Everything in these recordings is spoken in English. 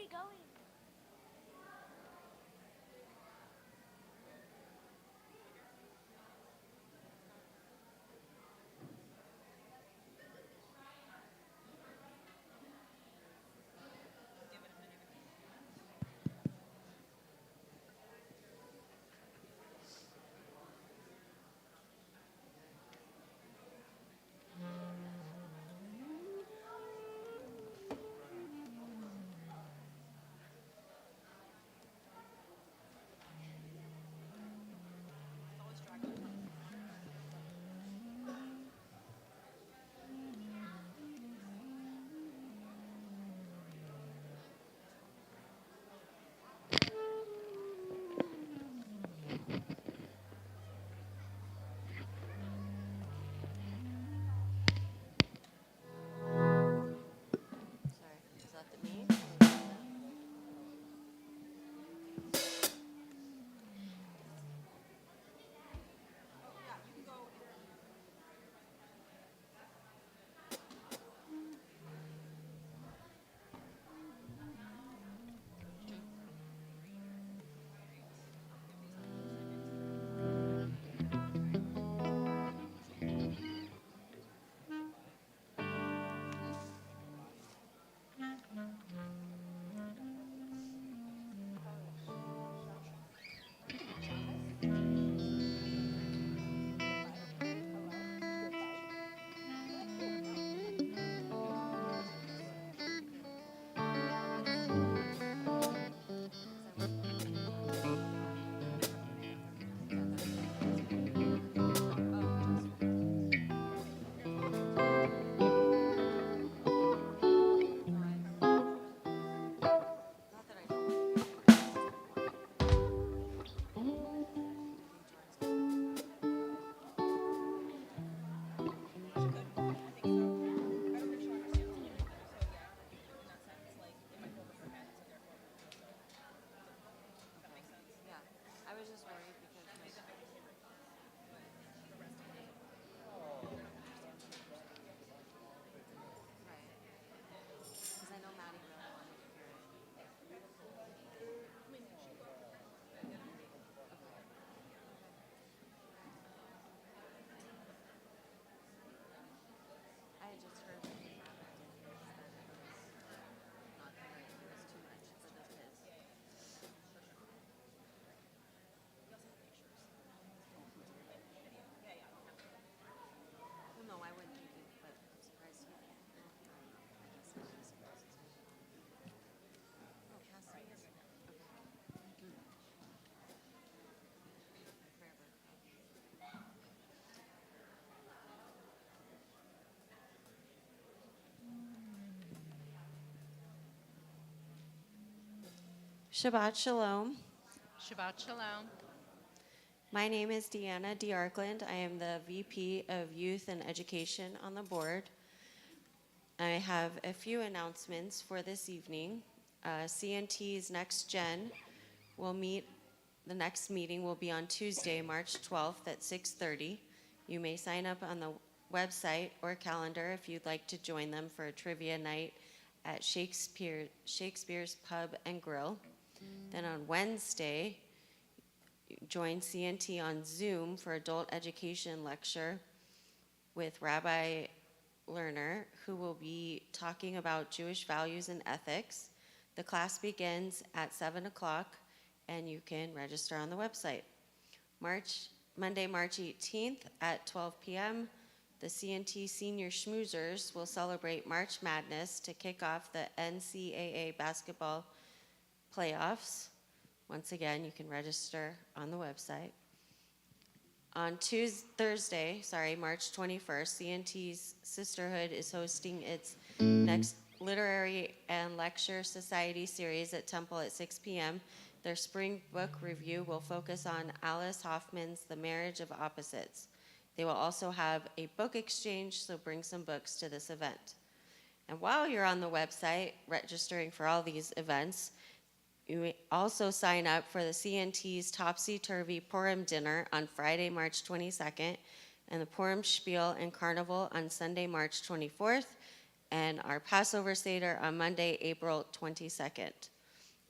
we going? Sorry, is that the me? Not that I know. Yeah, I was just worried because right, because I know Maddie really wanted to hear it. I had just heard that the rabbi did his, that it was not right, it was too much for the kids. Well, no, I wouldn't think it, but I'm surprised he did. I guess I'm just surprised he's moving on. Oh, Cassie is. Okay. Forever. Shabbat Shalom. Shabbat Shalom. My name is Deanna DeArkland. I am the VP of Youth and Education on the board. I have a few announcements for this evening. CNT's Next Gen will meet, the next meeting will be on Tuesday, March 12th at 6:30. You may sign up on the website or calendar if you'd like to join them for a trivia night at Shakespeare's Pub and Grill. Then on Wednesday, join CNT on Zoom for adult education lecture with Rabbi Lerner, who will be talking about Jewish values and ethics. The class begins at 7 o'clock, and you can register on the website. Monday, March 18th at 12 p.m., the CNT Senior Schmoozers will celebrate March Madness to kick off the NCAA basketball playoffs. Once again, you can register on the website. On Thursday, March 21st, CNT's Sisterhood is hosting its next Literary and Lecture Society series at Temple at 6 p.m. Their spring book review will focus on Alice Hoffman's The Marriage of Opposites. They will also have a book exchange, so bring some books to this event. And while you're on the website registering for all these events, you may also sign up for the CNT's Topsy-Turvy Purim dinner on Friday, March 22nd, and the Purim Spiel and Carnival on Sunday, March 24th and our Passover Seder on Monday, April 22nd.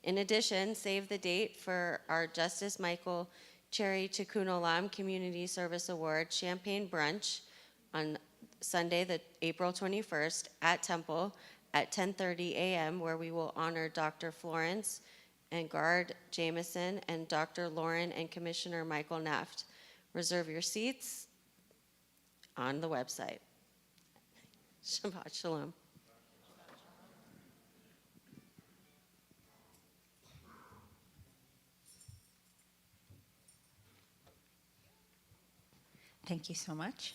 In addition, save the date for our Justice Michael Cherry Tikkun Olam Community Service Award Champagne Brunch on Sunday, April 21st at Temple at 10:30 a.m., where we will honor Dr. Florence and Guard Jameson and Dr. Lauren and Commissioner Michael Neft. Reserve your seats on the website. Shabbat Shalom. Thank you so much.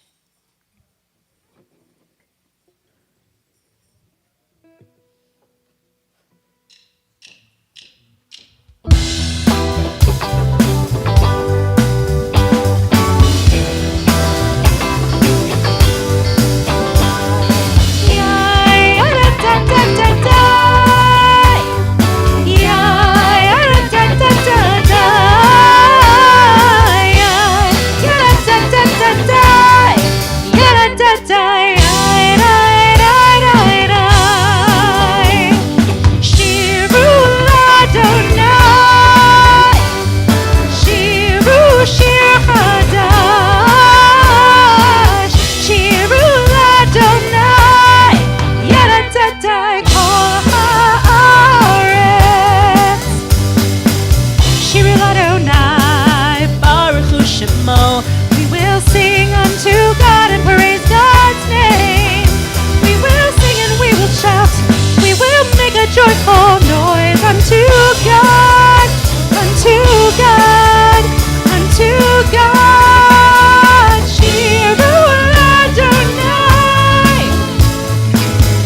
Joyful noise unto God, unto God, unto God. Shiru Adonai,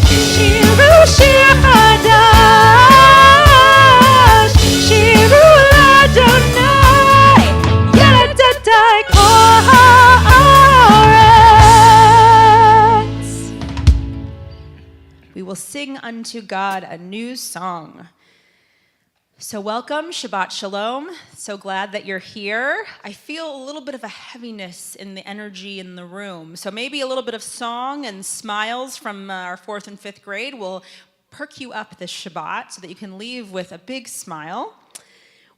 Shiru Shir Chadash, Shiru Adonai, Yeladadai Kol Haaretz. We will sing unto God a new song. So welcome, Shabbat Shalom. So glad that you're here. I feel a little bit of a heaviness in the energy in the room. So maybe a little bit of song and smiles from our 4th and 5th grade will perk you up this Shabbat so that you can leave with a big smile.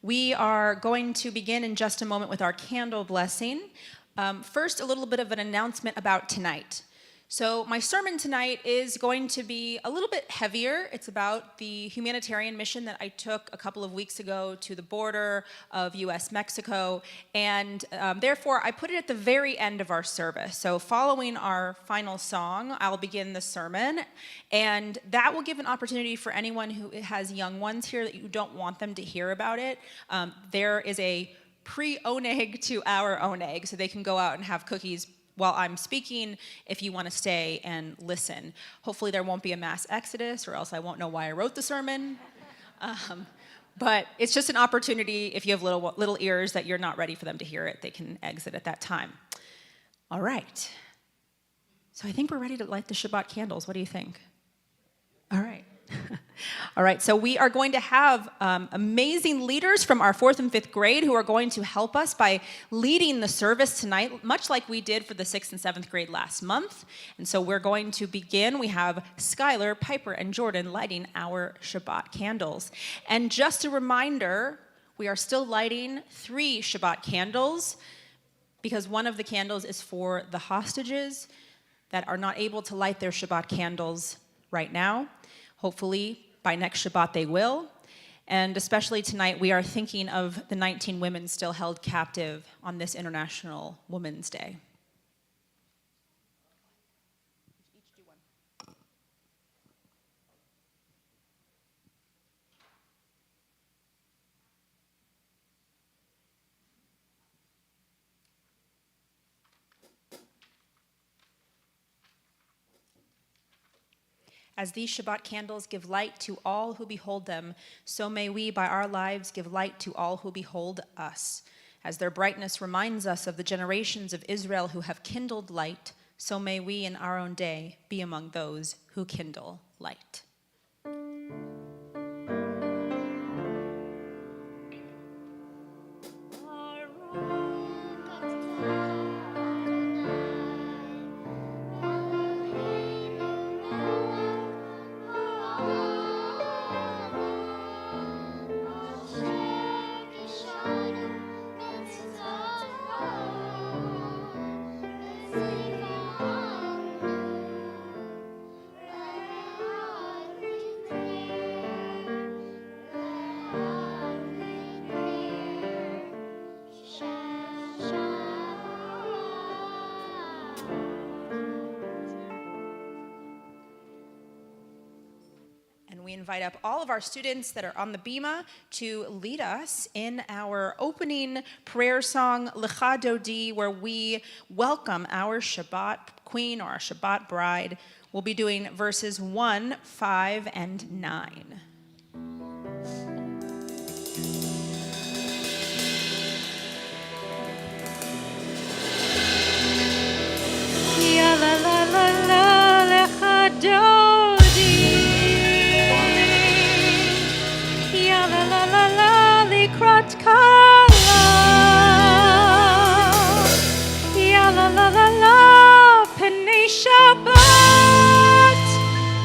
We are going to begin in just a moment with our candle blessing. First, a little bit of an announcement about tonight. So my sermon tonight is going to be a little bit heavier. It's about the humanitarian mission that I took a couple of weeks ago to the border of U.S.-Mexico, and therefore I put it at the very end of our service. So following our final song, I'll begin the sermon, and that will give an opportunity for anyone who has young ones here that you don't want them to hear about it. There is a pre-oneg to our oneg, so they can go out and have cookies while I'm speaking, if you want to stay and listen. Hopefully there won't be a mass exodus, or else I won't know why I wrote the sermon. But it's just an opportunity, if you have little ears that you're not ready for them to hear it, they can exit at that time. All right. So I think we're ready to light the Shabbat candles. What do you think? All right. All right, so we are going to have amazing leaders from our 4th and 5th grade who are going to help us by leading the service tonight, much like we did for the 6th and 7th grade last month. And so we're going to begin. We have Skylar, Piper, and Jordan lighting our Shabbat candles. And just a reminder, we are still lighting 3 Shabbat candles because one of the candles is for the hostages that are not able to light their Shabbat candles right now. Hopefully, by next Shabbat they will. And especially tonight, we are thinking of the 19 women still held captive on this International Women's Day. As these Shabbat candles give light to all who behold them, so may we, by our lives, give light to all who behold us. As their brightness reminds us of the generations of Israel who have kindled light, so may we in our own day be among those who kindle light. And we invite up all of our students that are on the bima to lead us in our opening prayer song, Lecha Dodi, where we welcome our Shabbat queen or our Shabbat bride. We'll be doing verses 1, 5, and 9. Ya la la la la lecha dodi. Ya la la la la likrat kala. Ya la la la la penei Shabbat.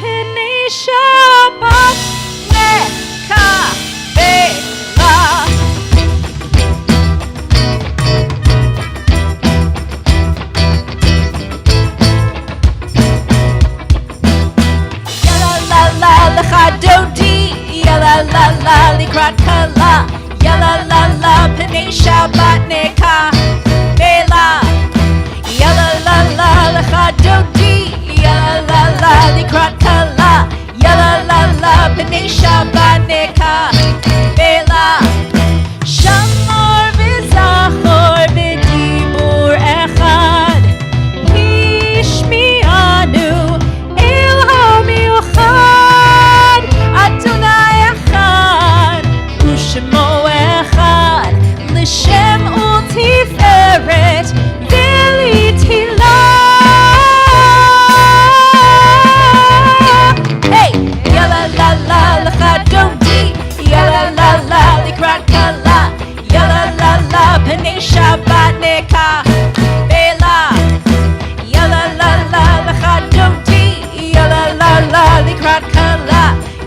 Penei Shabbat lecha bela. Lecha dodi, ya la la la likrat kala, ya la la la penei Shabbat neka bela, ya la la la lecha dodi, ya la la likrat kala, ya la la la penei Shabbat neka bela. Shamor v'zachor b'dibur echad, hishmi'anu el ha'miuchad. Adonai echad, u'shemo echad, l'shem u'tiferet v'litilah. Hey, ya la la la lecha dodi, ya la la la likrat kala, ya la la la penei Shabbat neka bela, ya la la la lecha dodi, ya la la la likrat kala,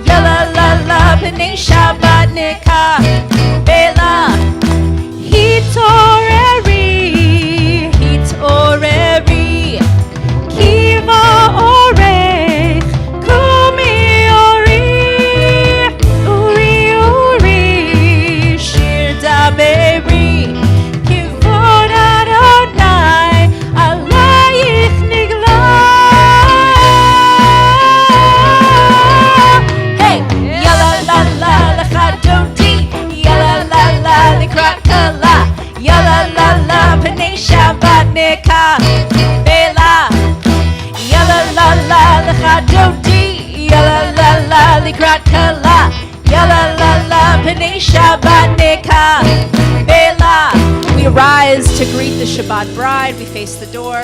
ya la la la penei Shabbat neka bela. Hitoreri, hitoreri, kiva orech, kumi ori, uri uri, shir daberi, kivod Adonai, alayich nigla. Hey, ya la la la lecha dodi, ya la la la likrat kala, ya la la la penei Shabbat neka bela, ya la la la lecha dodi, ya la la la likrat kala, ya la la la penei Shabbat neka bela. We rise to greet the Shabbat bride. We face the door.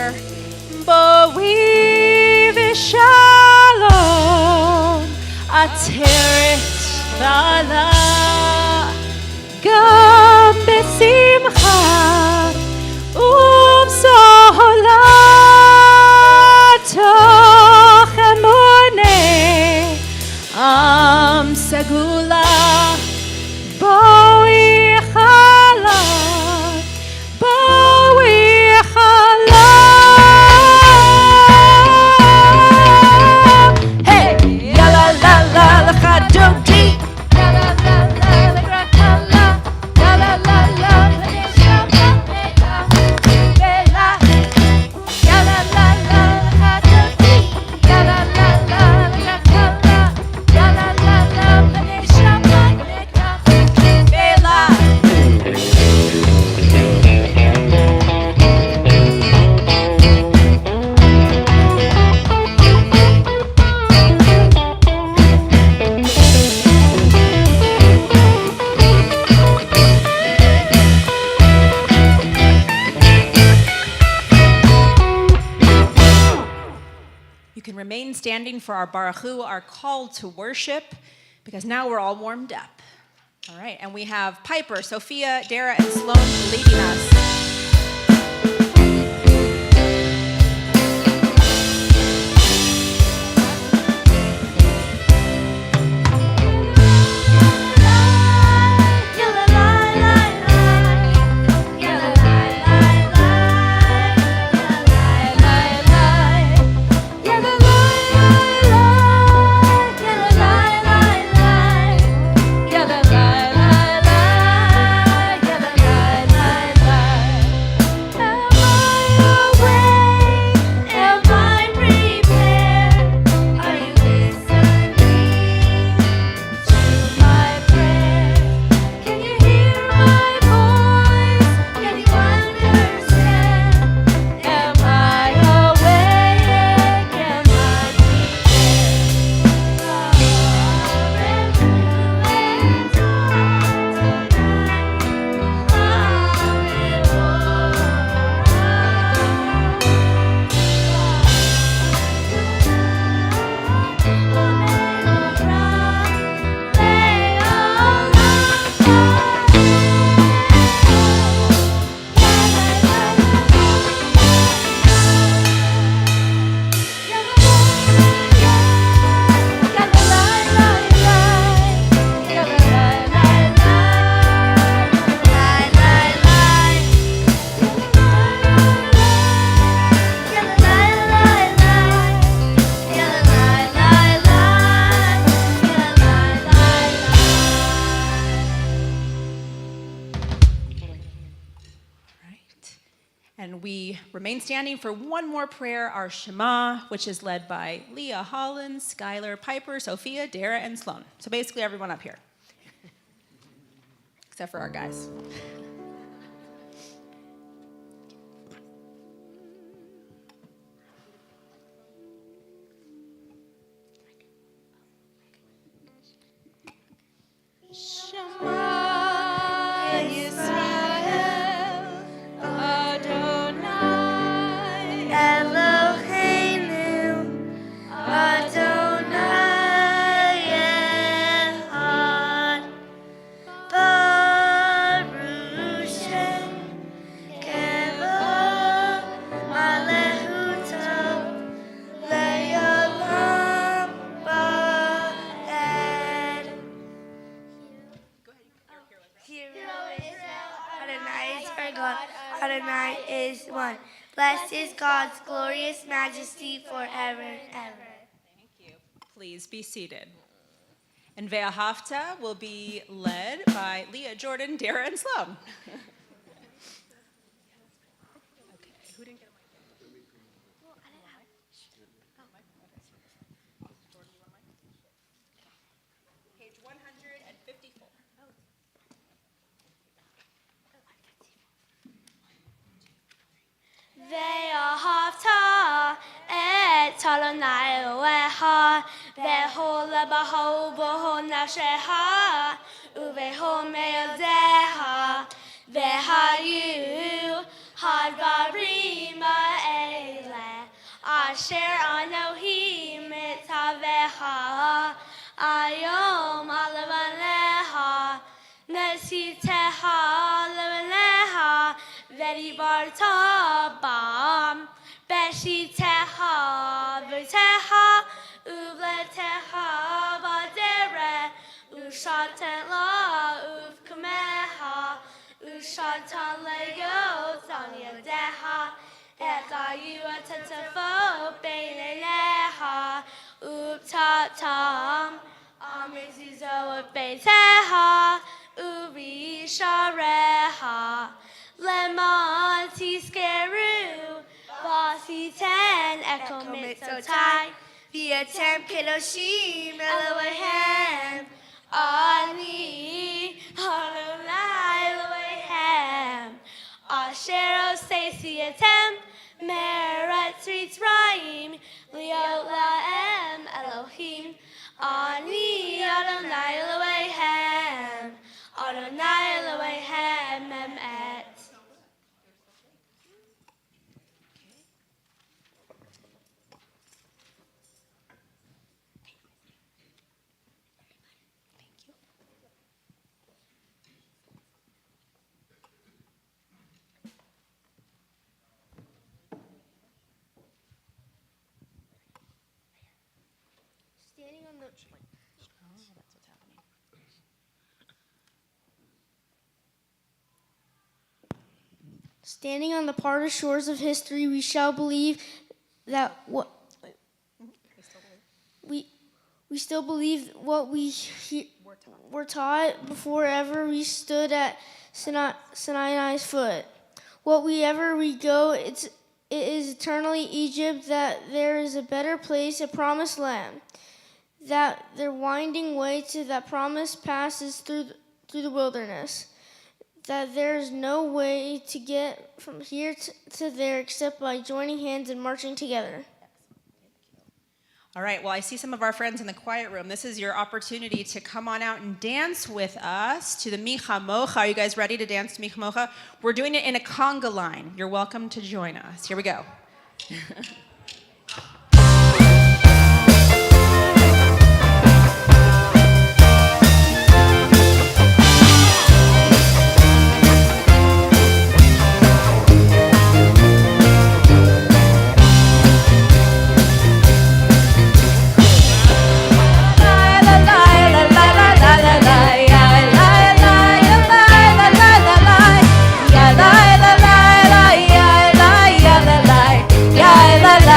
Boi v'shalom, ateret v'ala, gam besimcha ובסהלה תוך אמונה עם סגולה בואי חלה בואי חלה היי יאללה לה לה לך דודי יאללה לה לה לקראת חלה יאללה לה לה remain standing for our Baruchu, our call to worship, because now we're all warmed up. All right, and we have Piper, Sophia, Dara, and Sloan leading us. remain standing for one more prayer, our Shema, which is led by Leah Hollins, Skylar Piper, Sophia, Dara, and Sloan. So basically everyone up here, except for our guys. Adonai is one. Blessed is God's glorious majesty forever and ever. Thank you. Please be seated. And Ve'ahavta will be led by Leah, Jordan, Dara, and Sloan. Okay, who didn't get a mic? Page 154. Ve'ahavta et Adonai Elohecha ve'chol lebaho v'chol nafshecha uve'chol me'odecha ve'hayu hadvarim ha'ele asher anohi mitzavecha ayom alevanecha nesitecha levaneha v'dibarta bam beshitecha v'techa uvletecha v'dere ushatan la uvkameha ushatan le'yotzan yadeha et ayu atetefo beineneha uptatam amizizo beiteha uvishareha lemon tiskeru vasiten ekomitzotai v'atem kedoshim Eloheim ani Adonai Eloheim asher osesiatem meretz ritzrayim liot laem Elohim ani Adonai Eloheim Adonai Eloheim emet. Standing on the parted shores of history, we shall believe that what we still believe what we were taught before ever we stood at Sinai's foot. What we ever we go, it is eternally Egypt, that there is a better place, a promised land, that the winding way to that promise passes through the wilderness, that there is no way to get from here to there except by joining hands and marching together. All right, well, I see some of our friends in the quiet room. This is your opportunity to come on out and dance with us to the Micha Mocha. Are you guys ready to dance to Micha Mocha? We're doing it in a conga line. You're welcome to join us. Here we go. La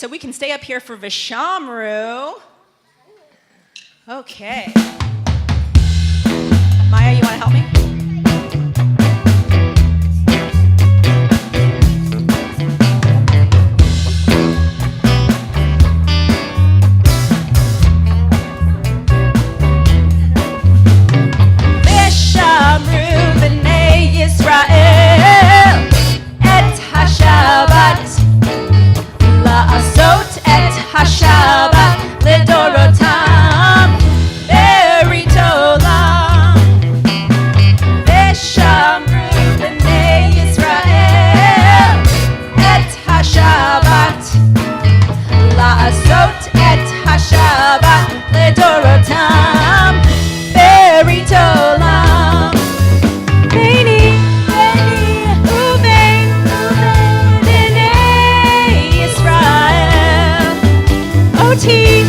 so we can stay up here for Vishamru. Okay. Maya, you want to help me? Vishamru b'nei Yisrael et HaShabbat la'asot et HaShabbat לדורותם בריתולם ושמרו בני ישראל את השבת לעשות את השבת לדורותם בריתולם ביני ובין בני ישראל אותי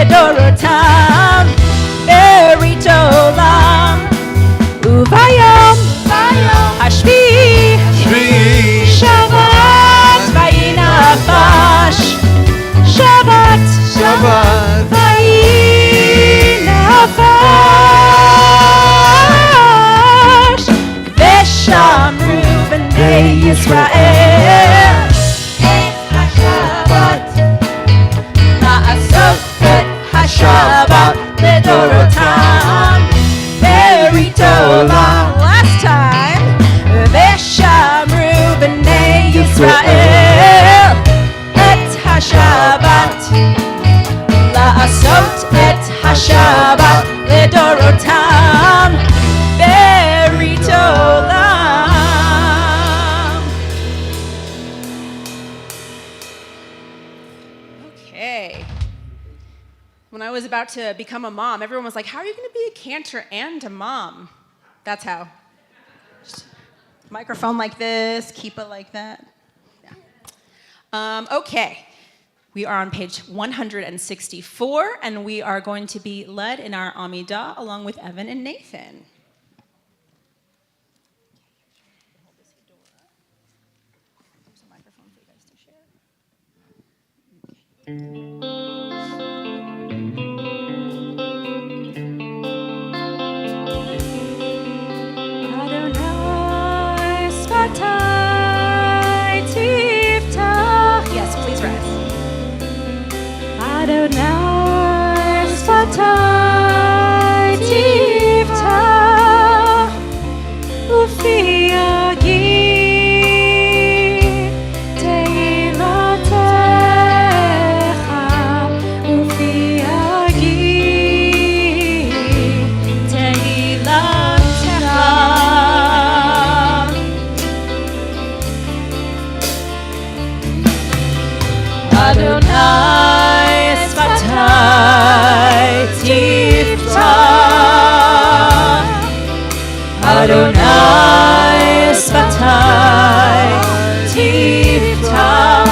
לדורותם ברית עולם וביום השביעי שבת ויהי נפש שבת ויהי נפש ושמרו בני ישראל את השבת לעשות Shabbat לדורותם ברית עולם. Last time. ושמרו בני ישראל את השבת לעשות את השבת לדורותם ברית עולם. Okay. When I was about to become a mom, everyone was like, how are you going to be a cantor and a mom? That's how. Just microphone like this, keep it like that. Yeah. Okay. We are on page 164, and we are going to be led in our Amidah along with Evan and Nathan. There's a microphone for you guys to share. Okay. Yes, please rise. Adonai Sfatai Tiftach Ufi Yagir Teilatecha Ufi Yagir Teilatecha Adonai Sfatai Tiftach Adonai Sfatai Tiftach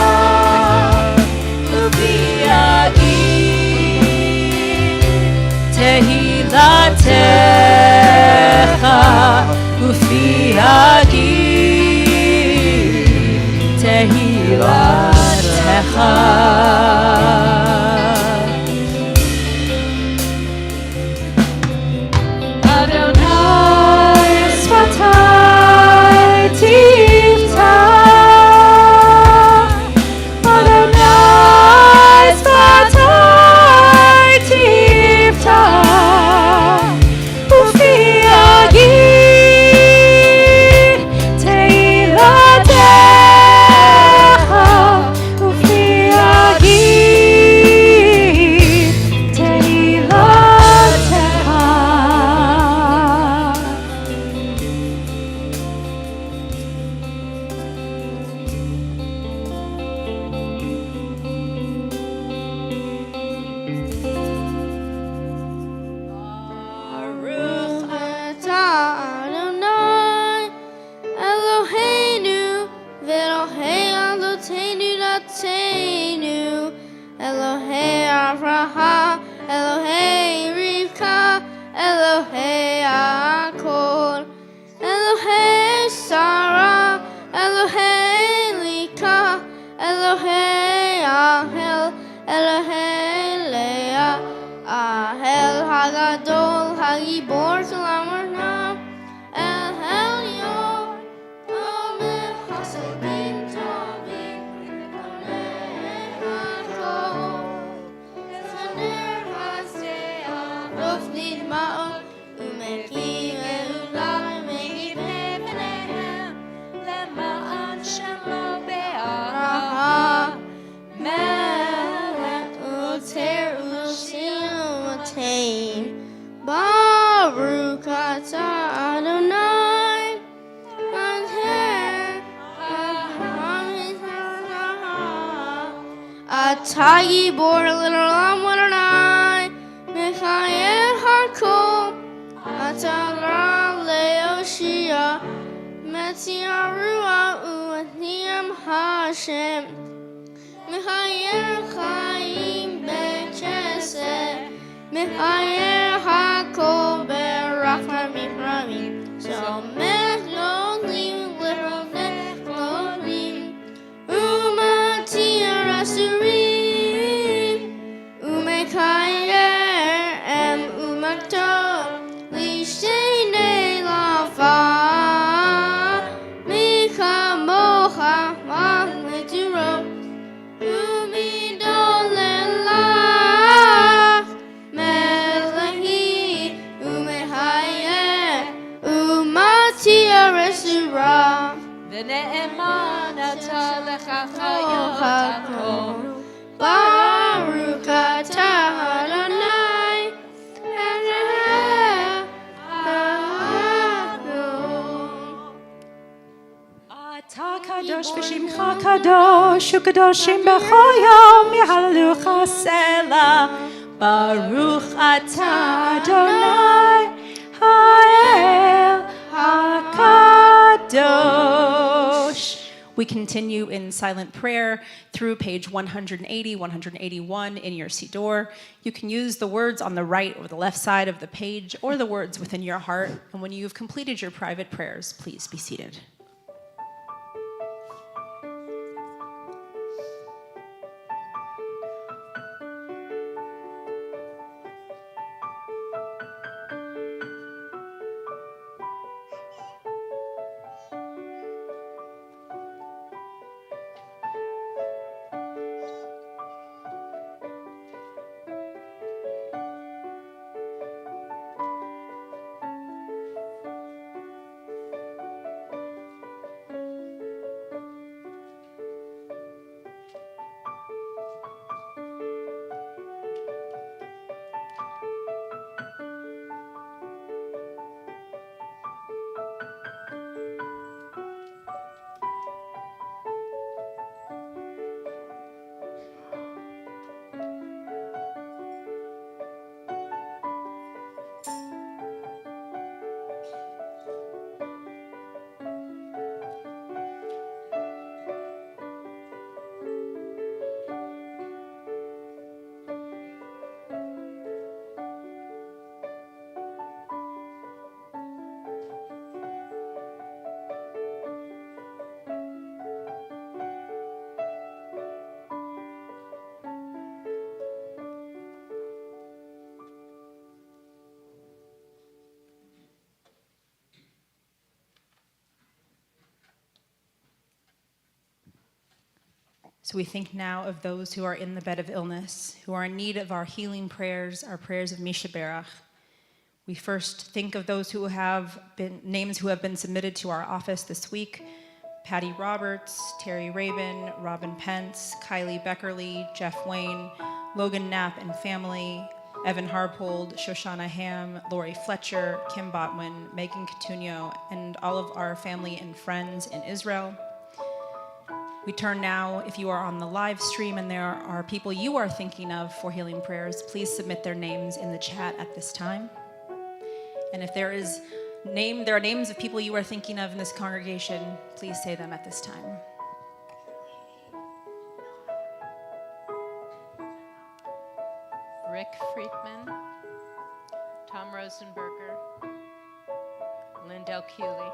Ufi Yagir Tehilatecha Ufi Yagir Tehilatecha Adonai Sfatai Tiftach Elohei Avraham, Elohei Rivka, Elohei Yaakov, Elohei Sarah, Elohei Lika, Elohei Ahel, Elohei Leah, Ahel Hagadol, Hagibor Kalamarna, El Elyon, Omer Hasadim Tovim, Elohei Hakol, Esaner Hasea, Rofnid Ma'ot, Umeki Eulai, Megi Pepenehem, Lema'an Shemo Be'araha, Melech Uter Ushim Utain, Baruch Atah Adonai, Atah Yibor L'Olam Adonai, Mechayer Hakol, Atah Ra Leoshia, Metzia Ruah U'Atniam Hashem, Mechayer Chaim Bechesed, Mechayer Hakol Berachman Miframim, Shomech Lolim L'Rovnech Lolim, Umatir Asurim, Umechayer Em Umakto, Lishnei Lafa, Mika Mocha Mahmeturo, Umidolelach, Melehi, Umehayer, Umatir Esura, ונאמן אתה לך חיות הכל. Baruch Atah Adonai, Elohei Hakol. אתה קדוש ושמך קדוש וקדושים בכל יום יהללוך סלע ברוך אתה אדוני האל הקדוש. We continue in silent prayer through page 180, 181 in your Siddur. You can use the words on the right or the left side of the page or the words within your heart. And when you've completed your private prayers, please be seated. So we think now of those who are in the bed of illness, who are in need of our healing prayers, our prayers of Mishaberach. We first think of those who have been names who have been submitted to our office this week: Patty Roberts, Terry Rabin, Robin Pence, Kylie Beckerly, Jeff Wayne, Logan Knapp and family, Evan Harpold, Shoshana Ham, Lori Fletcher, Kim Botwin, Megan Coutinho, and all of our family and friends in Israel. We turn now, if you are on the live stream and there are people you are thinking of for healing prayers, please submit their names in the chat at this time. And if there are names of people you are thinking of in this congregation, please say them at this time. Rick Friedman, Tom Rosenberger, Lindell Cooley.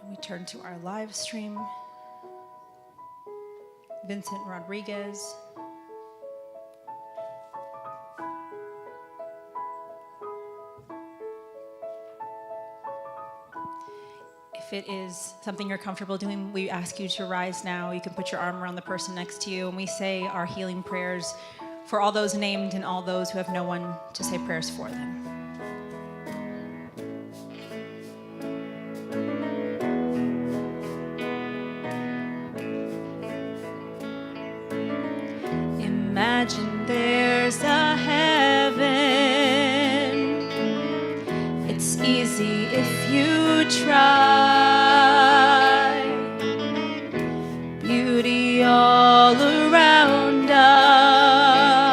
We turn to our live stream. Vincent Rodriguez. If it is something you're comfortable doing, we ask you to rise now. You can put your arm around the person next to you, and we say our healing prayers for all those named and all those who have no one to say prayers for them. Imagine there's a heaven. It's easy if you try. Beauty all around us.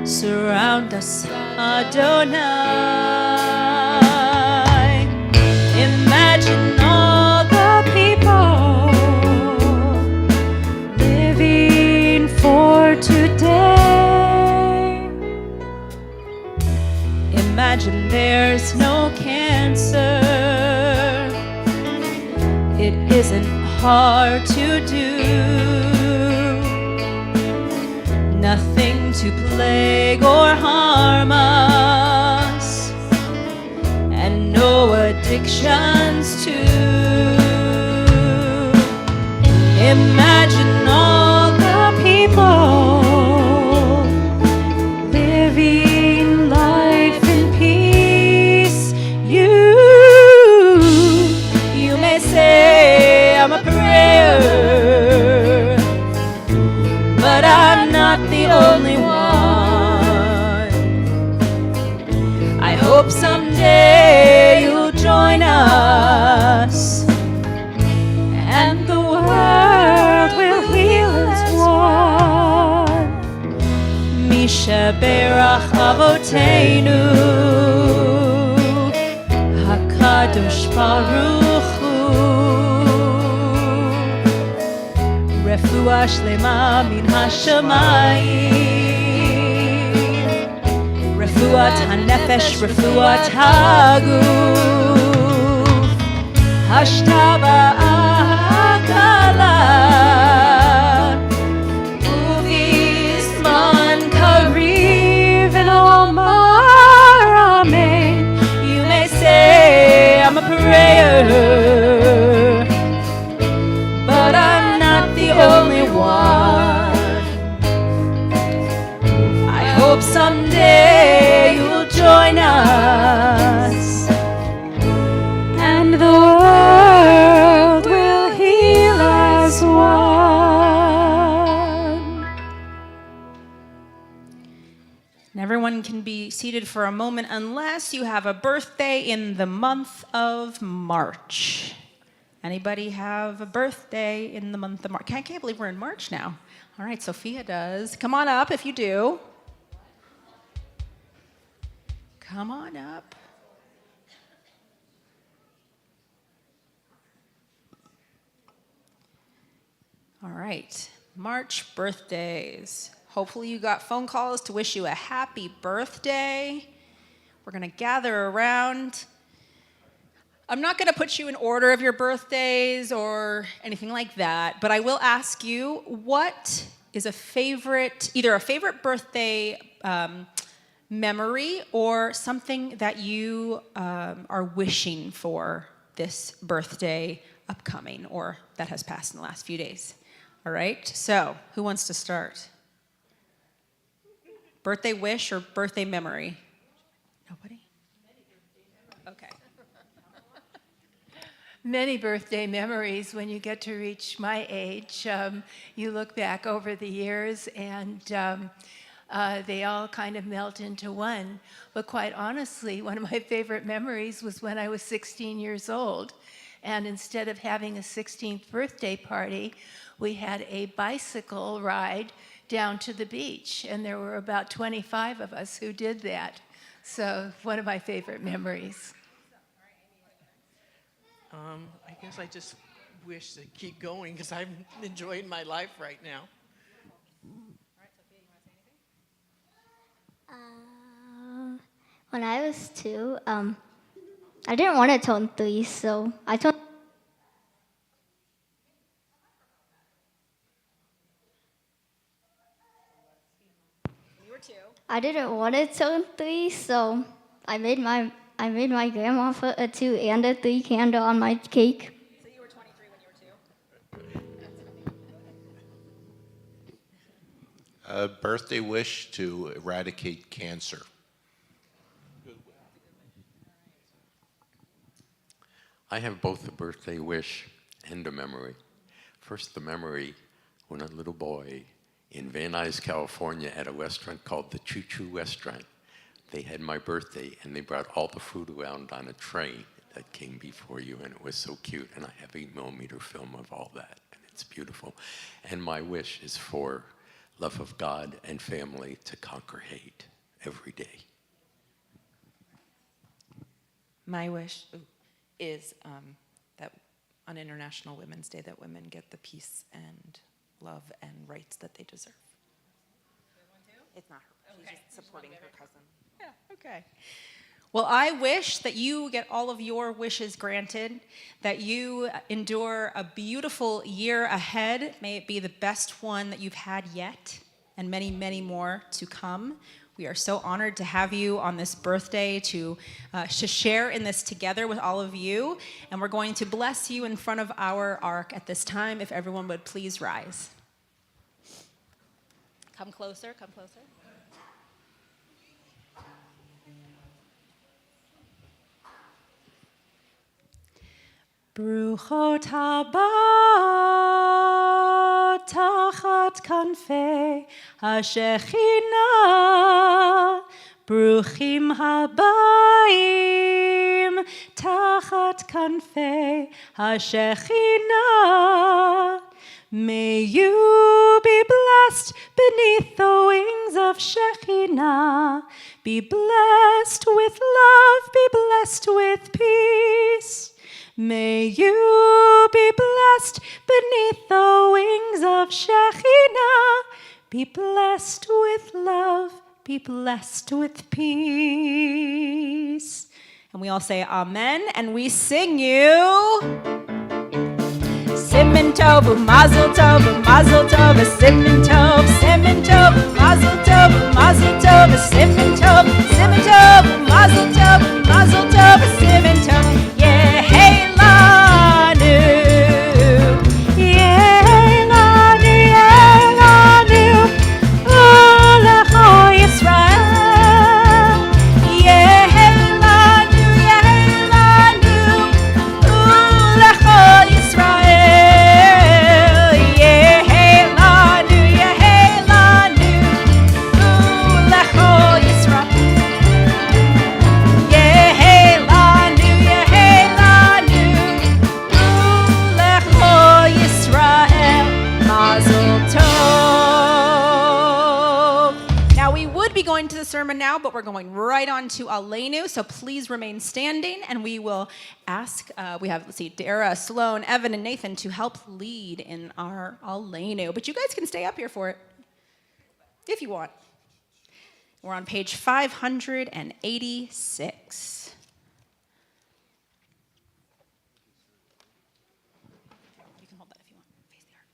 Surround us, Adonai. Imagine all the people living for today. Imagine there's no cancer. It isn't hard to do. Nothing to plague or harm us, and no addictions too. Imagine all the people living life in peace. You may say I'm a prayer, but I'm not the only one. I hope someday you'll join us, and the world will heal as one. Misha Berach Avoteinu, Hakadosh Baruch Hu, Refuah Shlema min Hashamayim, Refuat HaNefesh, Refuat HaGuf, Hashtaba Akala, Uvisman Kariv and Omar Amen. You may say I'm a prayer, but I'm not the only one. I hope someday you'll join us, and the world will heal as one. And everyone can be seated for a moment unless you have a birthday in the month of March. Anybody have a birthday in the month of March? I can't believe we're in March now. All right, Sophia does. Come on up if you do. Come on up. All right, March birthdays. Hopefully you got phone calls to wish you a happy birthday. We're gonna gather around. I'm not gonna put you in order of your birthdays or anything like that, but I will ask you, what is a favorite, either a favorite birthday memory or something that you are wishing for this birthday upcoming or that has passed in the last few days. All right, so who wants to start? Birthday wish or birthday memory? Nobody? Okay. Many birthday memories when you get to reach my age. You look back over the years and they all kind of melt into one. But quite honestly, one of my favorite memories was when I was 16 years old. And instead of having a 16th birthday party, we had a bicycle ride down to the beach. And there were about 25 of us who did that. So one of my favorite memories. I guess I just wish to keep going because I'm enjoying my life right now. When I was 2, I didn't want to turn 3, so I turned. You were 2. I didn't want to turn 3, so I made my grandma put a 2 and a 3 candle on my cake. So you were 23 when you were 2? A birthday wish to eradicate cancer. I have both a birthday wish and a memory. First, the memory when a little boy in Van Nuys, California, at a restaurant called the Choo Choo Restaurant. They had my birthday, and they brought all the food around on a train that came before you, and it was so cute. And I have 8mm film of all that, and it's beautiful. And my wish is for love of God and family to conquer hate every day. My wish is that on International Women's Day that women get the peace and love and rights that they deserve. It's not her. She's just supporting her cousin. Yeah, okay. Well, I wish that you get all of your wishes granted, that you endure a beautiful year ahead. May it be the best one that you've had yet, and many, many more to come. We are so honored to have you on this birthday to share in this together with all of you. And we're going to bless you in front of our ark at this time. If everyone would please rise. Come closer, come closer. Bruchot haba tachat kanfei hashechina, bruchim habayim tachat kanfei hashechina. May you be blessed beneath the wings of Shekhinah. Be blessed with love, be blessed with peace. May you be blessed beneath the wings of Shekhinah. Be blessed with love, be blessed with peace. And we all say amen, and we sing you. Siman tov, mazel tov, mazel tov, siman tov, siman tov, mazel tov, mazel tov, siman tov, mazel tov, mazel tov, siman tov. Yeah, hey lanu, yeah lanu, yeah lanu, Olecho Yisrael. Yeah, hey lanu, Olecho Yisrael. Yeah, hey lanu, Olecho Yisrael. Yeah, hey lanu, Olecho Yisrael. Mazel tov. Now we would be going to the sermon now, but we're going right on to Aleinu, so please remain standing, and we will ask, we have, let's see, Dara, Sloan, Evan, and Nathan to help lead in our Aleinu. But you guys can stay up here for it, if you want. We're on page 586. You can hold that if you want. Face the ark.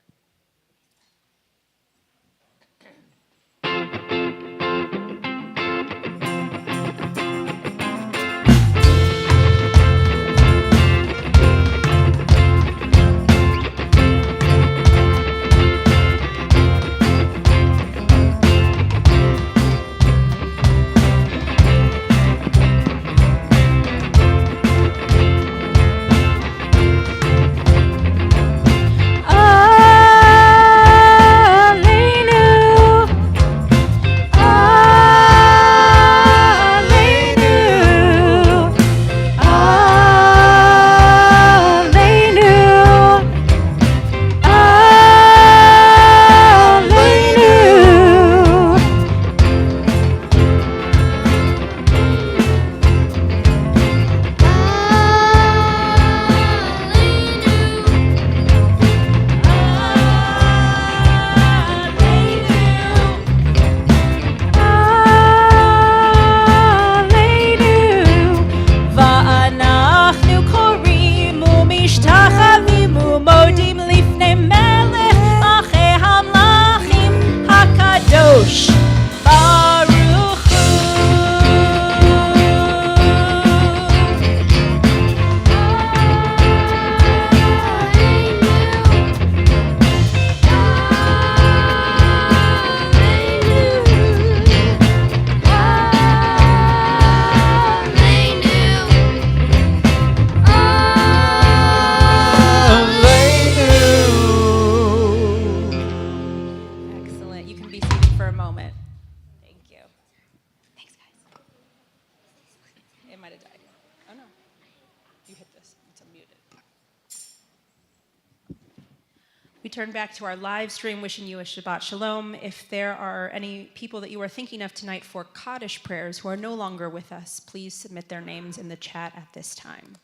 We turn back to our live stream, wishing you a Shabbat Shalom. If there are any people that you are thinking of tonight for Kaddish prayers who are no longer with us, please submit their names in the chat at this time.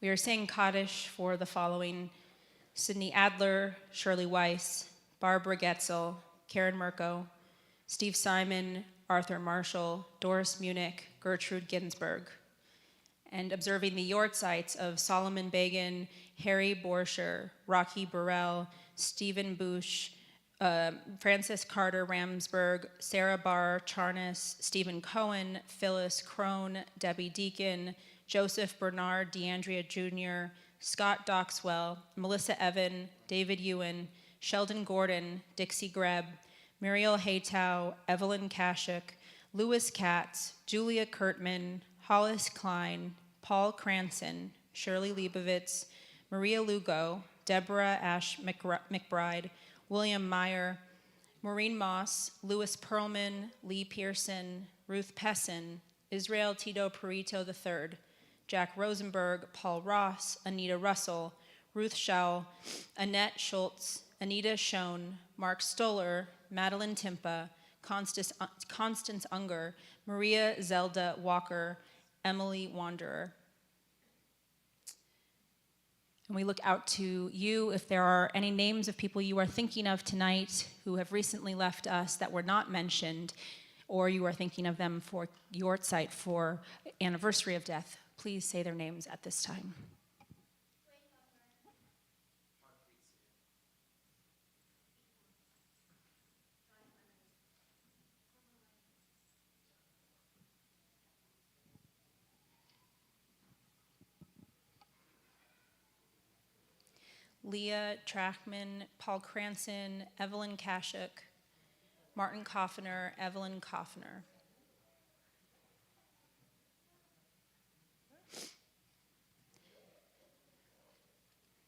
We are saying Kaddish for the following: Sydney Adler, Shirley Weiss, Barbara Getzel, Karen Mirko, Steve Simon, Arthur Marshall, Doris Munich, Gertrude Ginsburg. And observing the yortzites of Solomon Begin, Harry Borscher, Rocky Burrell, Stephen Bush, Francis Carter Ramsberg, Sarah Barr Charnas, Stephen Cohen, Phyllis Crone, Debbie Deacon, Joseph Bernard DeAndrea Jr., Scott Doxwell, Melissa Evan, David Ewan, Sheldon Gordon, Dixie Greb, Muriel Haytow, Evelyn Kashuk, Louis Katz, Julia Kurtman, Hollis Klein, Paul Cranston, Shirley Leibovitz, Maria Lugo, Deborah Ash McBride, William Meyer, Maureen Moss, Louis Perlman, Lee Pearson, Ruth Pessin, Israel Tito Perito III, Jack Rosenberg, Paul Ross, Anita Russell, Ruth Schau, Annette Schultz, Anita Schoen, Mark Stoller, Madeline Timpa, Constance Unger, Maria Zelda Walker, Emily Wanderer. And we look out to you if there are any names of people you are thinking of tonight who have recently left us that were not mentioned, or you are thinking of them for yortzeit for anniversary of death. Please say their names at this time. Leah Trackman, Paul Cranston, Evelyn Kashuk, Martin Coffiner, Evelyn Coffiner.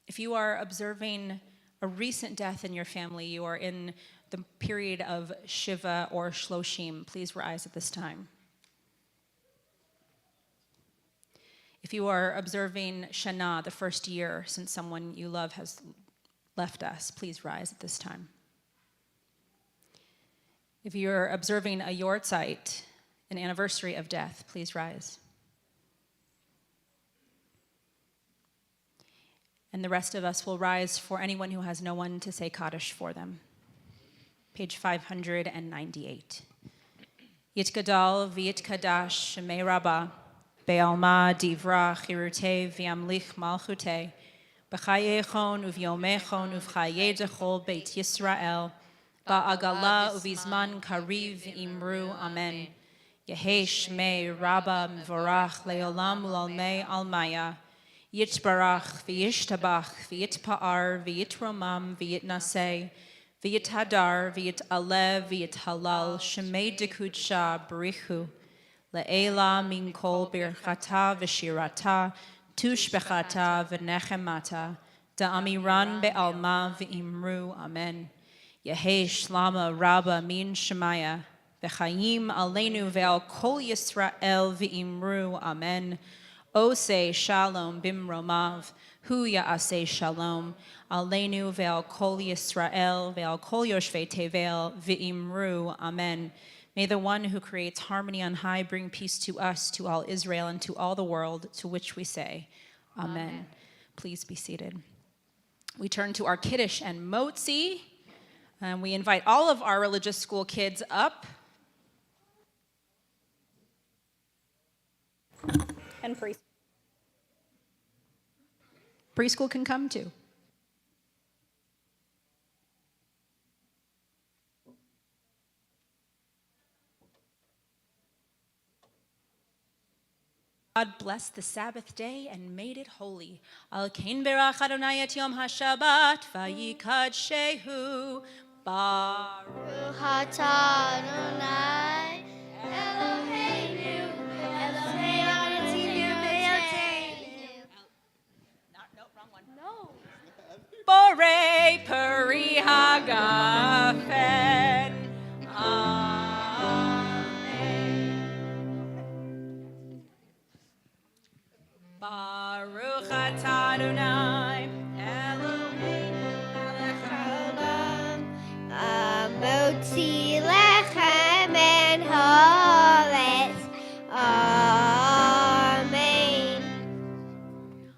If you are observing a recent death in your family, you are in the period of Shiva or Shloshim, please rise at this time. If you are observing Shana, the first year since someone you love has left us, please rise at this time. If you're observing a yortzeit, an anniversary of death, please rise. And the rest of us will rise for anyone who has no one to say Kaddish for them. Page 598. Yitgadal v'yitkadash shemei Rabbah, Be'alma divra chirute v'yamlich malchute, b'chayechon uv'yomechon uv'chayedechol Beit Yisrael, ba'agala uv'izman kariv imru amen. Yehei shmei Rabbah mvorach le'olam u'lalmei almaya, yitbarach v'yishtabach v'yitpa'ar v'yitromam v'yitnaseh, v'yithadar v'yitalev v'yithalal shemei dekudsha b'richu, Le'ela min kol birchata v'shirata, tushbechata v'nechemata, da'amiran be'alma v'imru amen. Yehei shlama rabba min shemaya, v'chayim aleinu ve'al kol Yisrael v'imru amen. Oseh shalom bimromav, hu ya'aseh shalom, aleinu ve'al kol Yisrael ve'al kol yoshvei tevel v'imru amen. May the one who creates harmony on high bring peace to us, to all Israel, and to all the world, to which we say, Amen. Please be seated. We turn to our Kiddush and Motzi, and we invite all of our religious school kids up. And preschool can come too. God blessed the Sabbath day and made it holy. Al kein berach Adonai et yom haShabbat vayikadshehu baruch atah Adonai Eloheinu Elohei Avotinu. Wrong one. No. Borei peri hagafen. Amen. Baruch atah Adonai, Eloheinu melech haolam. Motzi lechem en haaretz. Amen.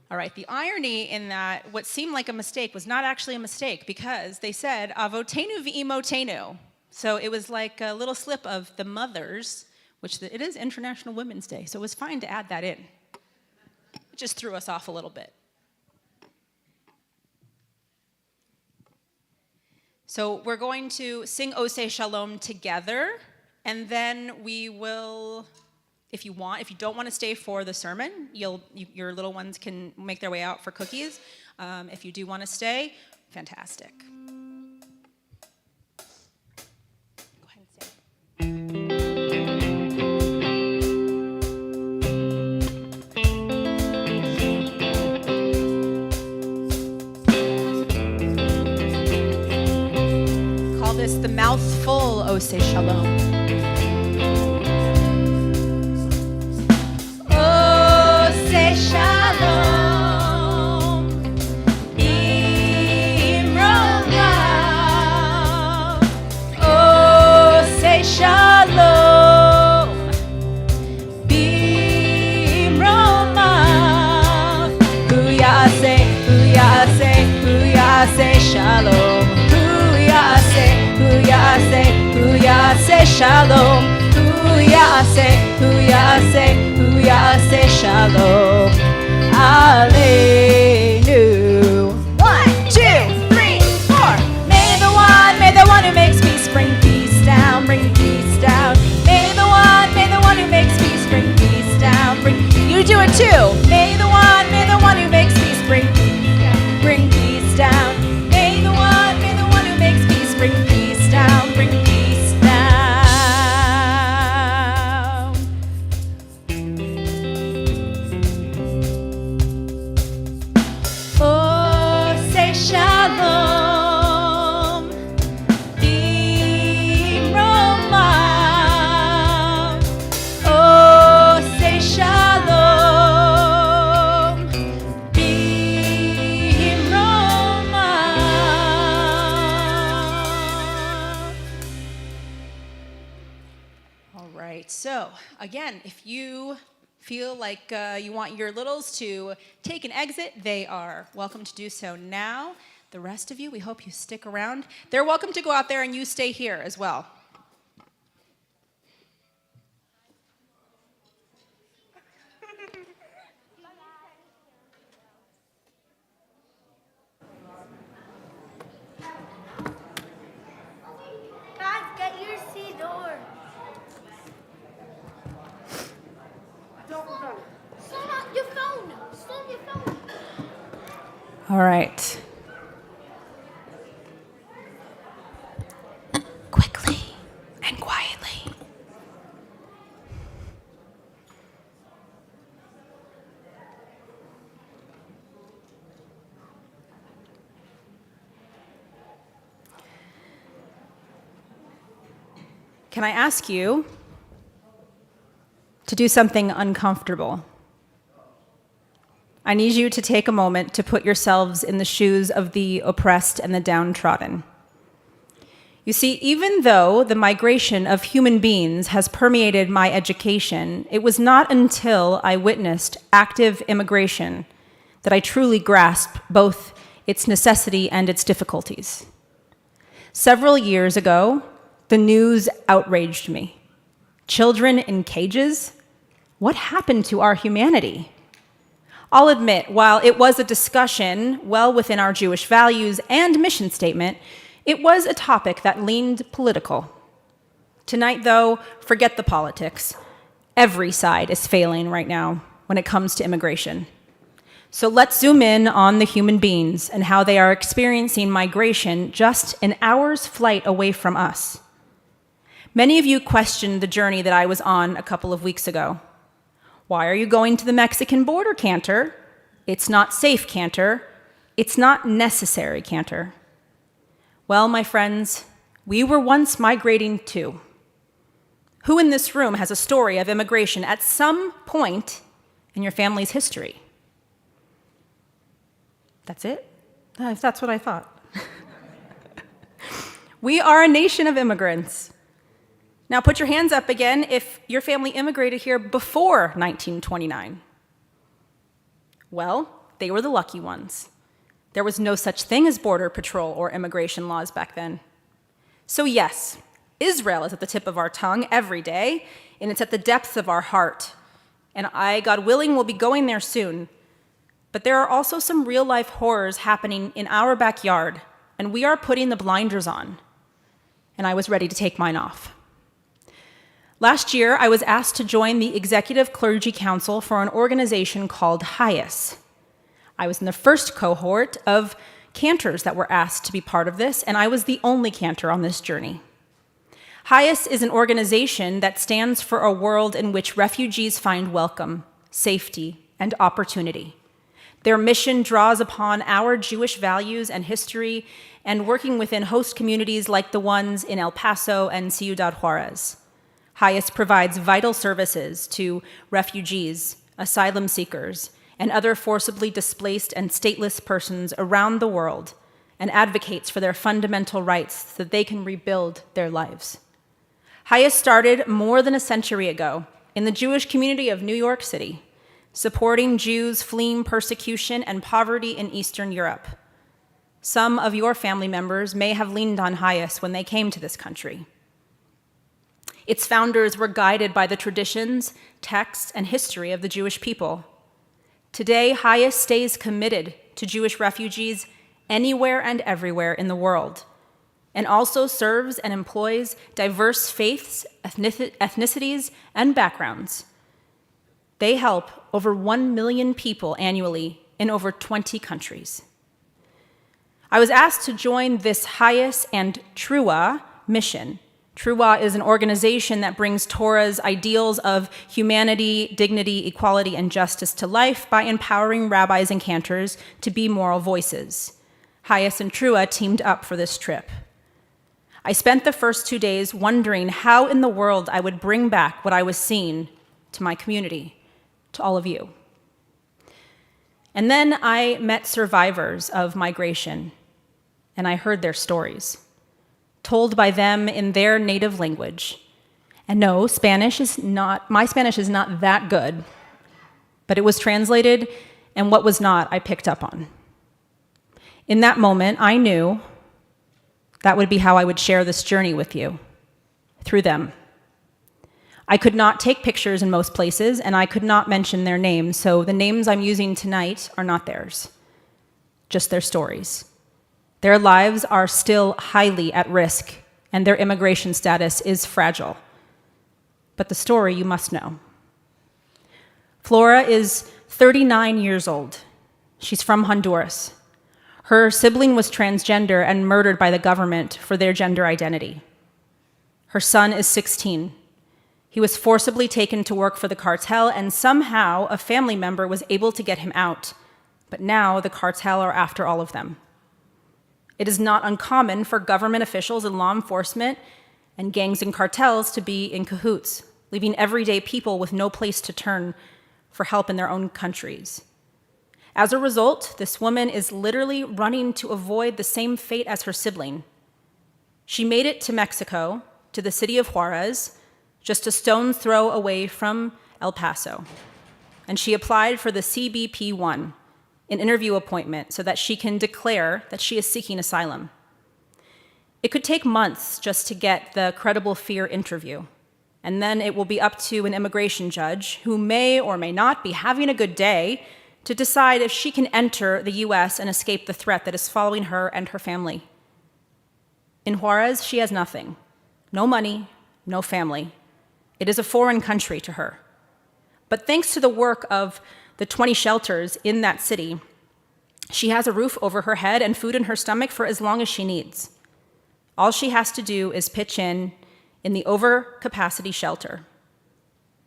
All right, the irony in that what seemed like a mistake was not actually a mistake because they said avotenu v'imotenu. So it was like a little slip of the mothers, which it is International Women's Day, so it was fine to add that in. It just threw us off a little bit. So we're going to sing Oseh Shalom together, and then we will, if you don't want to stay for the sermon, your little ones can make their way out for cookies. If you do want to stay, fantastic. Go ahead and sing. Call this the mouthful Oseh Shalom. Oseh Shalom, Imrollah. Oseh Shalom, Imrollah. Hu yaseh Shalom. Hu yaseh Shalom. Hu yaseh Shalom. Aleinu. 1, 2, 3, 4. May the one who makes peace bring peace down, bring peace down. May the one who makes peace bring peace down, bring. You do it too. May the one who makes peace bring peace down, bring peace down. May the one who makes peace bring peace down, bring peace down. Oseh Shalom, Imrollah. Oseh Shalom, Imrollah. All right, so again, if you feel like you want your littles to take an exit, they are welcome to do so now. The rest of you, we hope you stick around. They're welcome to go out there and you stay here as well. Guys, get your seat door. Slow down your phone. Slow your phone. All right. Quickly and quietly. Can I ask you to do something uncomfortable? I need you to take a moment to put yourselves in the shoes of the oppressed and the downtrodden. You see, even though the migration of human beings has permeated my education, it was not until I witnessed active immigration that I truly grasped both its necessity and its difficulties. Several years ago, the news outraged me. Children in cages? What happened to our humanity? I'll admit, while it was a discussion well within our Jewish values and mission statement, it was a topic that leaned political. Tonight, though, forget the politics. Every side is failing right now when it comes to immigration. So let's zoom in on the human beings and how they are experiencing migration just an hour's flight away from us. Many of you questioned the journey that I was on a couple of weeks ago. Why are you going to the Mexican border, Cantor? It's not safe, Cantor. It's not necessary, Cantor. Well, my friends, we were once migrating too. Who in this room has a story of immigration at some point in your family's history? That's it? That's what I thought. We are a nation of immigrants. Now put your hands up again if your family immigrated here before 1929. Well, they were the lucky ones. There was no such thing as border patrol or immigration laws back then. So yes, Israel is at the tip of our tongue every day, and it's at the depths of our heart. And I, God willing, will be going there soon. But there are also some real-life horrors happening in our backyard, and we are putting the blinders on. And I was ready to take mine off. Last year, I was asked to join the Executive Clergy Council for an organization called HIAS. I was in the first cohort of cantors that were asked to be part of this, and I was the only cantor on this journey. HIAS is an organization that stands for a world in which refugees find welcome, safety, and opportunity. Their mission draws upon our Jewish values and history and working within host communities like the ones in El Paso and Ciudad Juarez. HIAS provides vital services to refugees, asylum seekers, and other forcibly displaced and stateless persons around the world and advocates for their fundamental rights so that they can rebuild their lives. HIAS started more than a century ago in the Jewish community of New York City, supporting Jews fleeing persecution and poverty in Eastern Europe. Some of your family members may have leaned on HIAS when they came to this country. Its founders were guided by the traditions, texts, and history of the Jewish people. Today, HIAS stays committed to Jewish refugees anywhere and everywhere in the world, and also serves and employs diverse faiths, ethnicities, and backgrounds. They help over 1 million people annually in over 20 countries. I was asked to join this HIAS and Trua mission. Trua is an organization that brings Torah's ideals of humanity, dignity, equality, and justice to life by empowering rabbis and cantors to be moral voices. HIAS and Trua teamed up for this trip. I spent the first 2 days wondering how in the world I would bring back what I was seeing to my community, to all of you. And then I met survivors of migration, and I heard their stories, told by them in their native language. And no, my Spanish is not that good, but it was translated, and what was not, I picked up on. In that moment, I knew that would be how I would share this journey with you, through them. I could not take pictures in most places, and I could not mention their names, so the names I'm using tonight are not theirs, just their stories. Their lives are still highly at risk, and their immigration status is fragile. But the story you must know. Flora is 39 years old. She's from Honduras. Her sibling was transgender and murdered by the government for their gender identity. Her son is 16. He was forcibly taken to work for the cartel, and somehow a family member was able to get him out. But now the cartel are after all of them. It is not uncommon for government officials and law enforcement and gangs and cartels to be in cahoots, leaving everyday people with no place to turn for help in their own countries. As a result, this woman is literally running to avoid the same fate as her sibling. She made it to Mexico, to the city of Juarez, just a stone's throw away from El Paso. And she applied for the CBP-1, an interview appointment, so that she can declare that she is seeking asylum. It could take months just to get the credible fear interview, and then it will be up to an immigration judge who may or may not be having a good day to decide if she can enter the US and escape the threat that is following her and her family. In Juarez, she has nothing. No money, no family. It is a foreign country to her. But thanks to the work of the 20 shelters in that city, she has a roof over her head and food in her stomach for as long as she needs. All she has to do is pitch in the overcapacity shelter.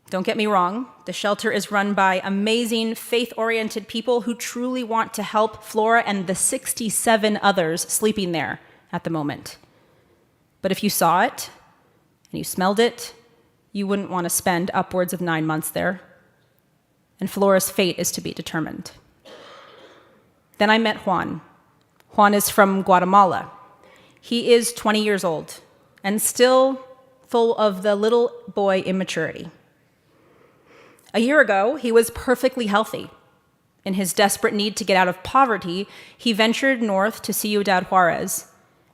Don't get me wrong, the shelter is run by amazing, faith-oriented people who truly want to help Flora and the 67 others sleeping there at the moment. But if you saw it and you smelled it, you wouldn't want to spend upwards of 9 months there. And Flora's fate is to be determined. Then I met Juan. Juan is from Guatemala. He is 20 years old and still full of the little boy immaturity. A year ago, he was perfectly healthy. In his desperate need to get out of poverty, he ventured north to Ciudad Juarez,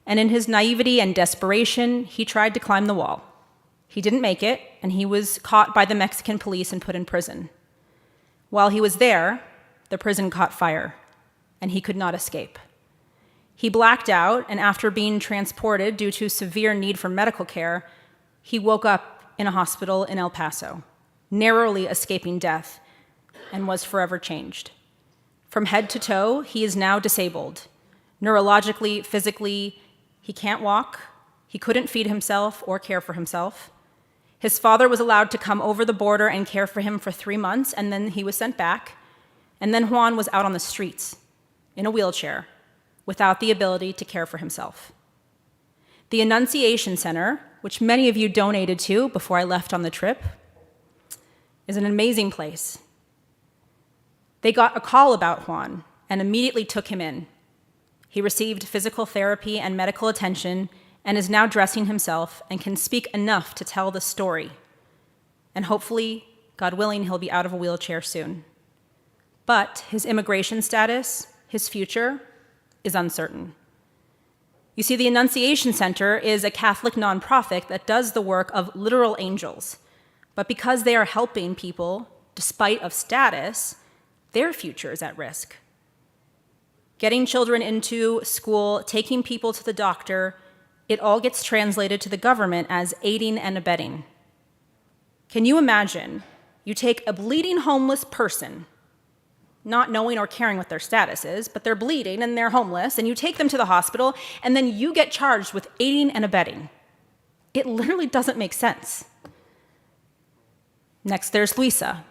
and in his naivety and desperation, he tried to climb the wall. He didn't make it, and he was caught by the Mexican police and put in prison. While he was there, the prison caught fire, and he could not escape. He blacked out, and after being transported due to severe need for medical care, he woke up in a hospital in El Paso, narrowly escaping death, and was forever changed. From head to toe, he is now disabled. Neurologically, physically, he can't walk, he couldn't feed himself or care for himself. His father was allowed to come over the border and care for him for 3 months, and then he was sent back. And then Juan was out on the streets, in a wheelchair, without the ability to care for himself. The Annunciation Center, which many of you donated to before I left on the trip, is an amazing place. They got a call about Juan and immediately took him in. He received physical therapy and medical attention and is now dressing himself and can speak enough to tell the story. And hopefully, God willing, he'll be out of a wheelchair soon. But his immigration status, his future, is uncertain. You see, the Annunciation Center is a Catholic nonprofit that does the work of literal angels. But because they are helping people, despite of status, their future is at risk. Getting children into school, taking people to the doctor, it all gets translated to the government as aiding and abetting. Can you imagine? You take a bleeding homeless person, not knowing or caring what their status is, but they're bleeding and they're homeless, and you take them to the hospital, and then you get charged with aiding and abetting. It literally doesn't make sense. Next, there's Luisa.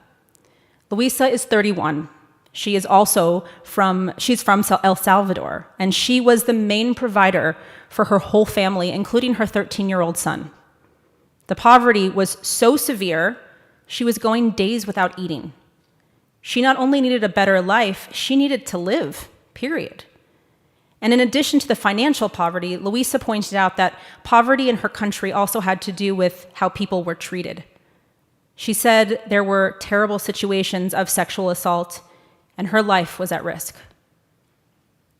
Luisa is 31. She's from El Salvador, and she was the main provider for her whole family, including her 13-year-old son. The poverty was so severe, she was going days without eating. She not only needed a better life, she needed to live, period. And in addition to the financial poverty, Luisa pointed out that poverty in her country also had to do with how people were treated. She said there were terrible situations of sexual assault, and her life was at risk.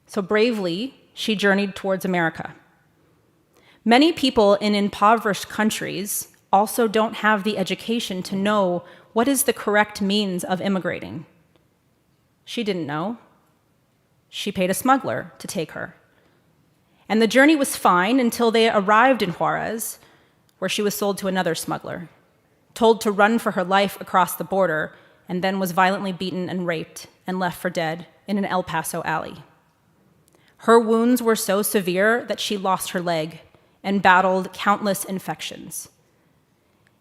So bravely, she journeyed towards America. Many people in impoverished countries also don't have the education to know what is the correct means of immigrating. She didn't know. She paid a smuggler to take her. And the journey was fine until they arrived in Juarez, where she was sold to another smuggler, told to run for her life across the border, and then was violently beaten and raped and left for dead in an El Paso alley. Her wounds were so severe that she lost her leg and battled countless infections.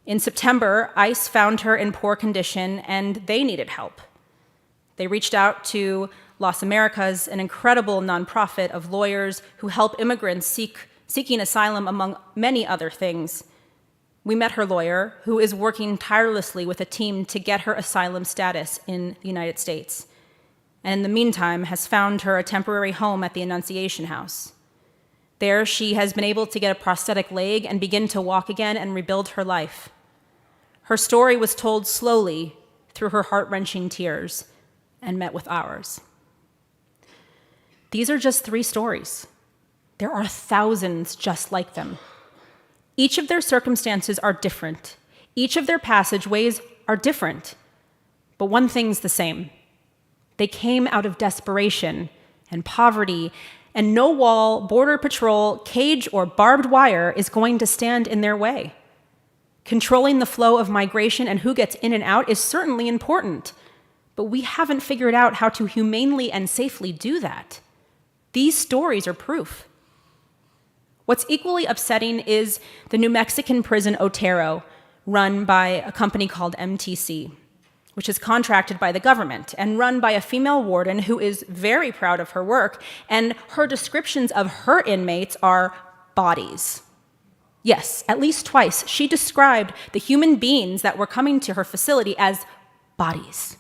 In September, ICE found her in poor condition, and they needed help. They reached out to Las Americas, an incredible nonprofit of lawyers who help immigrants seeking asylum, among many other things. We met her lawyer, who is working tirelessly with a team to get her asylum status in the United States, and in the meantime has found her a temporary home at the Annunciation House. There, she has been able to get a prosthetic leg and begin to walk again and rebuild her life. Her story was told slowly through her heart-wrenching tears and met with ours. These are just 3 stories. There are thousands just like them. Each of their circumstances are different. Each of their passageways are different. But one thing's the same. They came out of desperation and poverty, and no wall, border patrol, cage, or barbed wire is going to stand in their way. Controlling the flow of migration and who gets in and out is certainly important, but we haven't figured out how to humanely and safely do that. These stories are proof. What's equally upsetting is the New Mexican prison Otero, run by a company called MTC, which is contracted by the government and run by a female warden who is very proud of her work, and her descriptions of her inmates are bodies. Yes, at least twice, she described the human beings that were coming to her facility as bodies.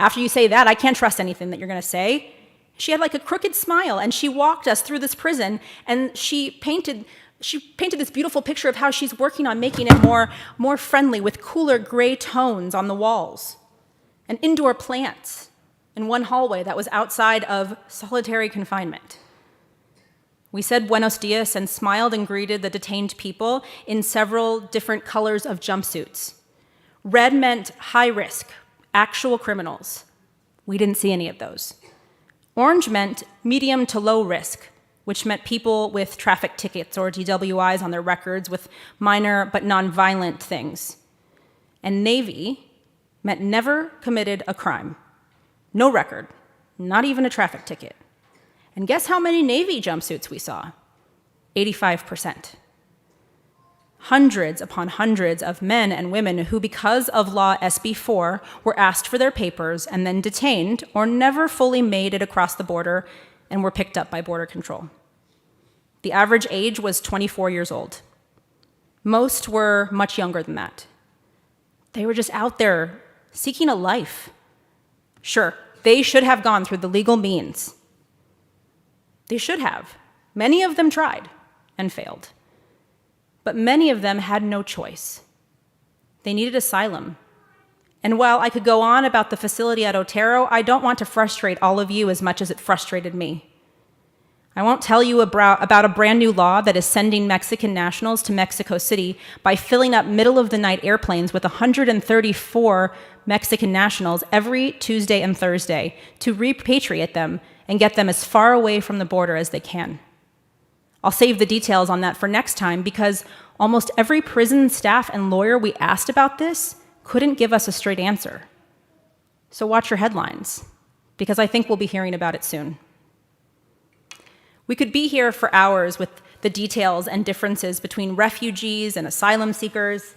After you say that, I can't trust anything that you're going to say. She had like a crooked smile, and she walked us through this prison, and she painted this beautiful picture of how she's working on making it more friendly with cooler gray tones on the walls and indoor plants in one hallway that was outside of solitary confinement. We said buenos dias and smiled and greeted the detained people in several different colors of jumpsuits. Red meant high risk, actual criminals. We didn't see any of those. Orange meant medium to low risk, which meant people with traffic tickets or DWIs on their records with minor but nonviolent things. And navy meant never committed a crime. No record, not even a traffic ticket. And guess how many navy jumpsuits we saw? 85%. Hundreds upon hundreds of men and women who, because of Law SB 4, were asked for their papers and then detained or never fully made it across the border and were picked up by border control. The average age was 24 years old. Most were much younger than that. They were just out there seeking a life. Sure, they should have gone through the legal means. They should have. Many of them tried and failed. But many of them had no choice. They needed asylum. And while I could go on about the facility at Otero, I don't want to frustrate all of you as much as it frustrated me. I won't tell you about a brand new law that is sending Mexican nationals to Mexico City by filling up middle-of-the-night airplanes with 134 Mexican nationals every Tuesday and Thursday to repatriate them and get them as far away from the border as they can. I'll save the details on that for next time because almost every prison staff and lawyer we asked about this couldn't give us a straight answer. So watch your headlines, because I think we'll be hearing about it soon. We could be here for hours with the details and differences between refugees and asylum seekers,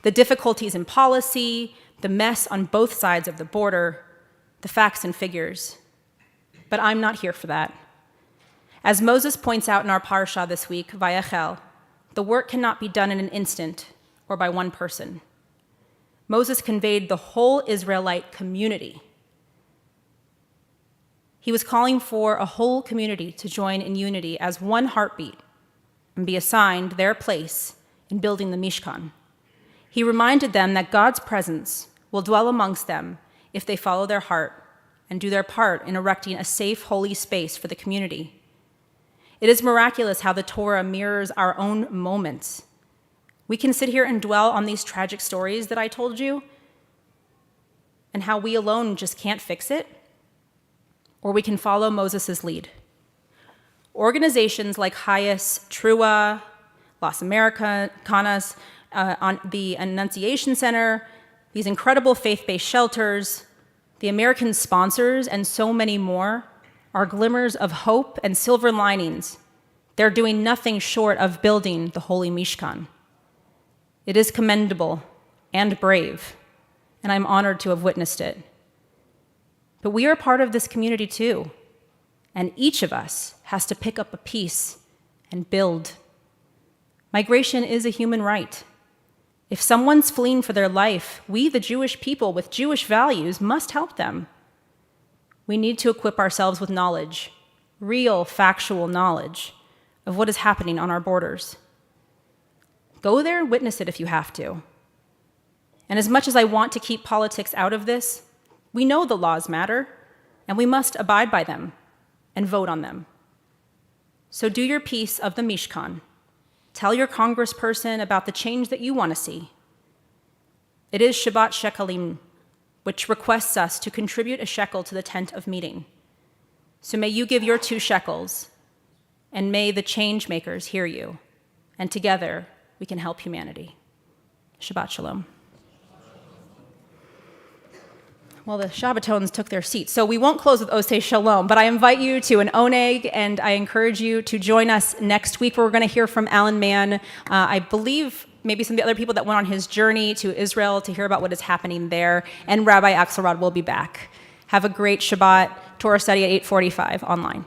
the difficulties in policy, the mess on both sides of the border, the facts and figures. But I'm not here for that. As Moses points out in our parsha this week, Vayachel, the work cannot be done in an instant or by one person. Moses conveyed the whole Israelite community. He was calling for a whole community to join in unity as one heartbeat and be assigned their place in building the Mishkan. He reminded them that God's presence will dwell amongst them if they follow their heart and do their part in erecting a safe, holy space for the community. It is miraculous how the Torah mirrors our own moments. We can sit here and dwell on these tragic stories that I told you and how we alone just can't fix it, or we can follow Moses' lead. Organizations like Hayas, Trua, Las Americanas, on the Annunciation Center, these incredible faith-based shelters, the American sponsors, and so many more are glimmers of hope and silver linings. They're doing nothing short of building the Holy Mishkan. It is commendable and brave, and I'm honored to have witnessed it. But we are part of this community too, and each of us has to pick up a piece and build. Migration is a human right. If someone's fleeing for their life, we, the Jewish people with Jewish values, must help them. We need to equip ourselves with knowledge, real, factual knowledge of what is happening on our borders. Go there and witness it if you have to. And as much as I want to keep politics out of this, we know the laws matter, and we must abide by them and vote on them. So do your piece of the Mishkan. Tell your congressperson about the change that you want to see. It is Shabbat Shekalim, which requests us to contribute a shekel to the tent of meeting. So may you give your 2 shekels, and may the change makers hear you, and together we can help humanity. Shabbat Shalom. Well, the Shabbatones took their seats, so we won't close with Osei Shalom, but I invite you to an oneg, and I encourage you to join us next week, where we're going to hear from Alan Mann, I believe maybe some of the other people that went on his journey to Israel to hear about what is happening there, and Rabbi Axelrod will be back. Have a great Shabbat, Torah study at 8:45 online.